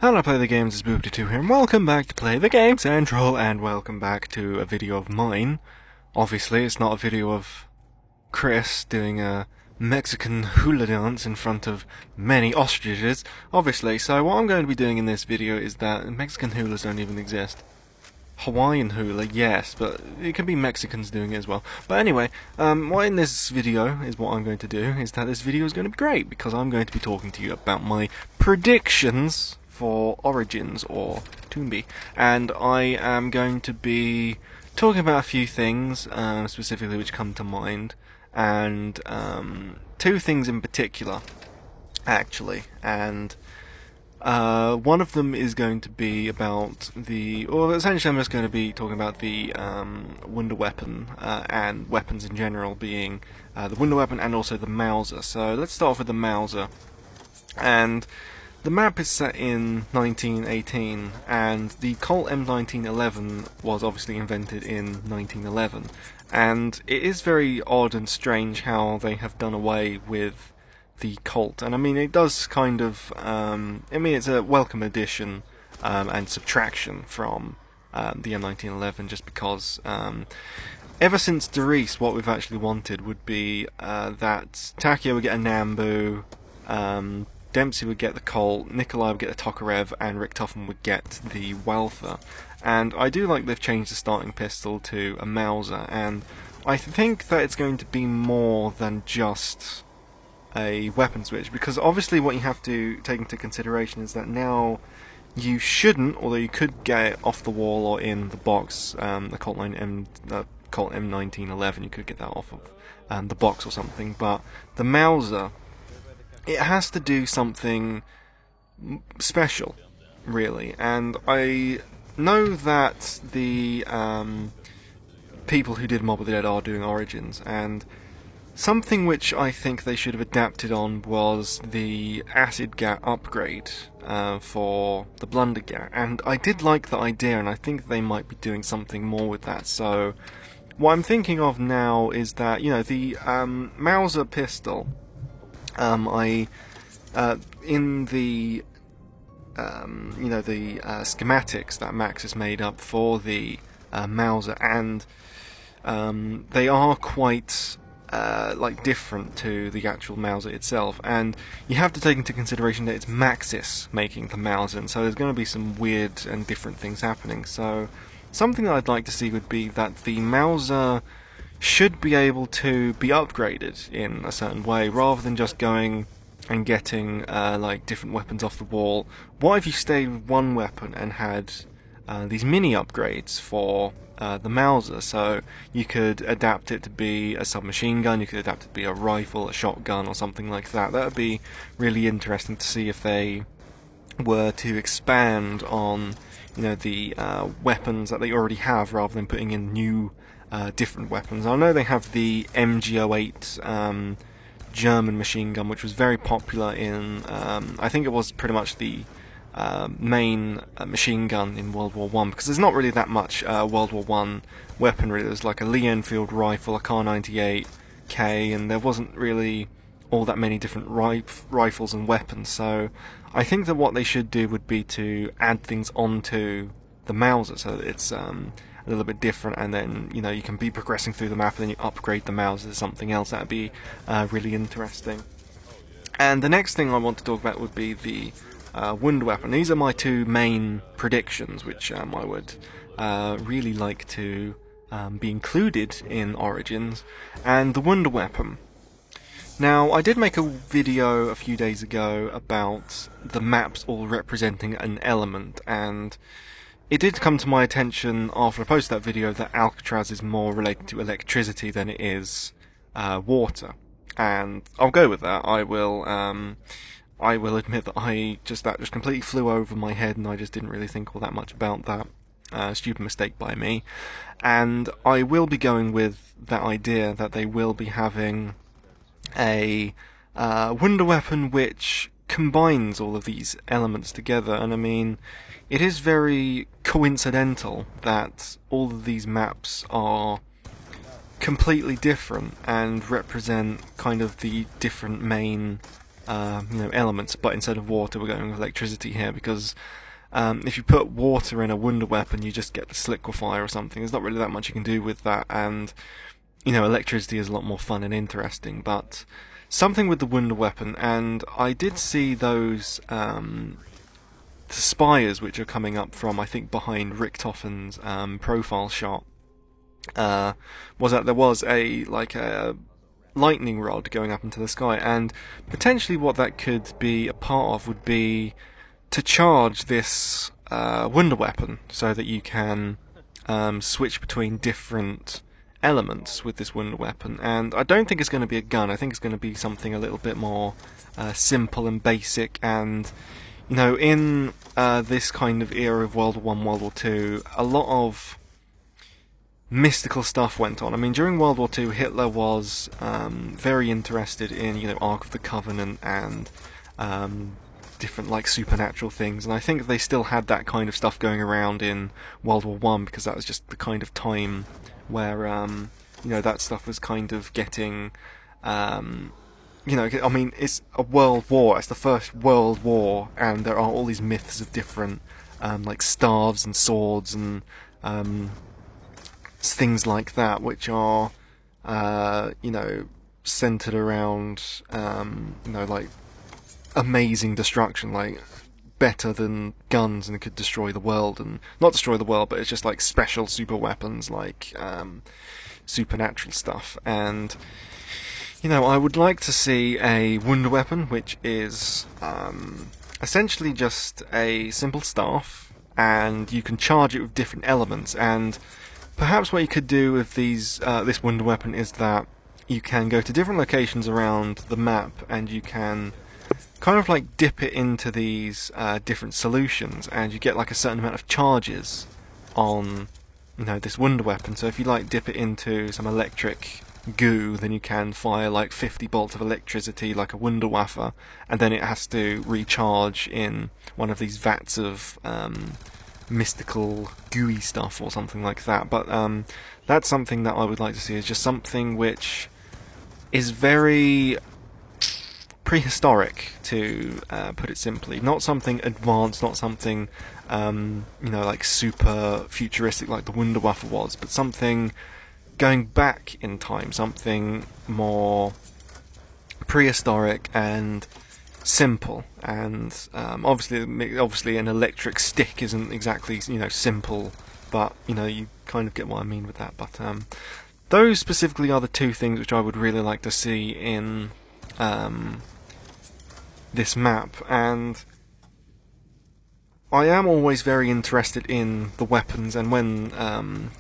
Hello Play the Games, it's Boopty2 here, and welcome back to Play the Game Central, and welcome back to a video of mine. Obviously, it's not a video of Chris doing a Mexican hula dance in front of many ostriches, obviously. So what I'm going to be doing in this video is that Mexican hulas don't even exist. Hawaiian hula, yes, but it can be Mexicans doing it as well. But anyway, what in this video is what I'm going to do is that this video is going to be great, because I'm going to be talking to you about my predictions for Origins or Toonbi, and I am going to be talking about a few things specifically which come to mind, and two things in particular actually, and one of them is going to be about essentially I'm just going to be talking about the Wunder weapon and weapons in general, being the Wunder weapon and also the Mauser. So let's start off with the Mauser. And the map is set in 1918, and the Colt M1911 was obviously invented in 1911. And it is very odd and strange how they have done away with the Colt. And I mean, it does kind of, it's a welcome addition and subtraction from the M1911, just because ever since Doris, what we've actually wanted would be that Takeo would get a Nambu, Dempsey would get the Colt, Nikolai would get the Tokarev, and Rick Tuffman would get the Walther. And I do like they've changed the starting pistol to a Mauser, and I think that it's going to be more than just a weapon switch, because obviously what you have to take into consideration is that now you shouldn't, although you could get it off the wall or in the box, the Colt M1911, you could get that off of the box or something, but the Mauser, it has to do something special, really. And I know that the people who did Mob of the Dead are doing Origins, and something which I think they should have adapted on was the Acid Gat upgrade for the Blunder Gat, and I did like the idea, and I think they might be doing something more with that. So what I'm thinking of now is that, you know, the Mauser pistol, in the schematics that Max has made up for the Mauser, and they are quite different to the actual Mauser itself, and you have to take into consideration that it's Maxis making the Mauser, and so there's going to be some weird and different things happening. So something that I'd like to see would be that the Mauser should be able to be upgraded in a certain way, rather than just going and getting different weapons off the wall. What if you stayed with one weapon and had these mini upgrades for the Mauser? So you could adapt it to be a submachine gun, you could adapt it to be a rifle, a shotgun, or something like that. That would be really interesting to see if they were to expand on, you know, the weapons that they already have, rather than putting in new different weapons. I know they have the MG08 German machine gun, which was very popular in, I think it was pretty much the main machine gun in World War I, because there's not really that much World War I weaponry. There's like a Lee Enfield rifle, a Kar-98K, and there wasn't really all that many different rifles and weapons. So I think that what they should do would be to add things onto the Mauser, so that it's a little bit different, and then, you know, you can be progressing through the map and then you upgrade the Mauser to something else. That would be really interesting. And the next thing I want to talk about would be the Wunder weapon. These are my two main predictions, which I would really like to be included in Origins, and the Wunder weapon. Now, I did make a video a few days ago about the maps all representing an element, and it did come to my attention after I posted that video that Alcatraz is more related to electricity than it is water, and I'll go with that. I will admit that that just completely flew over my head, and I just didn't really think all that much about that. Stupid mistake by me. And I will be going with that idea that they will be having a Wunder weapon which combines all of these elements together. And I mean, it is very coincidental that all of these maps are completely different and represent kind of the different main elements, but instead of water we're going with electricity here, because if you put water in a Wunder weapon you just get this liquefier or something. There's not really that much you can do with that, and electricity is a lot more fun and interesting. But something with the Wunder weapon, and I did see those spires which are coming up from, I think, behind Richtofen's profile shot, was that there was a lightning rod going up into the sky, and potentially what that could be a part of would be to charge this Wunder weapon, so that you can switch between different elements with this Wunder weapon. And I don't think it's going to be a gun. I think it's going to be something a little bit more simple and basic. And in this kind of era of World War I, World War II, a lot of mystical stuff went on. I mean, during World War II, Hitler was very interested in, Ark of the Covenant and different supernatural things, and I think they still had that kind of stuff going around in World War I, because that was just the kind of time where that stuff was kind of getting I mean, it's a world war, it's the first world war, and there are all these myths of different staves and swords and things like that, which are centered around amazing destruction, better than guns, and it could destroy the world, and not destroy the world, but it's just special super weapons, supernatural stuff. And I would like to see a Wunder weapon which is essentially just a simple staff, and you can charge it with different elements. And perhaps what you could do with this Wunder weapon is that you can go to different locations around the map, and you can kind of dip it into these different solutions, and you get a certain amount of charges on this Wunder weapon. So if you dip it into some electric goo, then you can fire 50 bolts of electricity like a Wunderwaffe, and then it has to recharge in one of these vats of mystical gooey stuff or something like that. But that's something that I would like to see, is just something which is very prehistoric, to put it simply. Not something advanced, not something super futuristic like the Wunderwaffe was, but something going back in time, something more prehistoric and simple. And obviously an electric stick isn't exactly simple, but you kind of get what I mean with that. But those specifically are the two things which I would really like to see in this map. And I am always very interested in the weapons, and when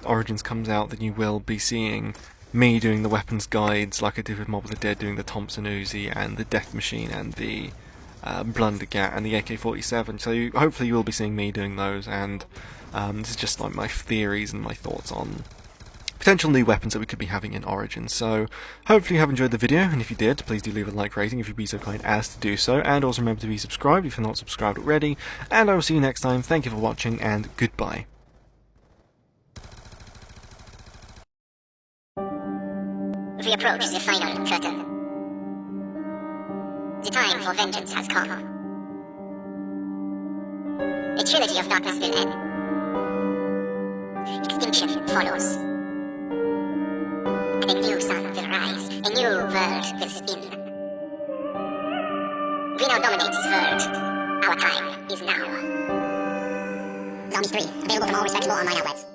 Origins comes out, then you will be seeing me doing the weapons guides, like I did with Mob of the Dead, doing the Thompson Uzi and the Death Machine and the Blundergat and the AK-47. So hopefully you will be seeing me doing those, and this is just my theories and my thoughts on potential new weapons that we could be having in Origins. So hopefully you have enjoyed the video, and if you did, please do leave a like rating if you'd be so kind as to do so, and also remember to be subscribed if you're not subscribed already, and I will see you next time. Thank you for watching, and goodbye. We approach the final curtain. The time for vengeance has come. A trilogy of darkness will end. Extinction follows. And a new sun will rise, a new world will spin. We now dominate this world. Our time is now. Zombies 3, available from all respectable online outlets.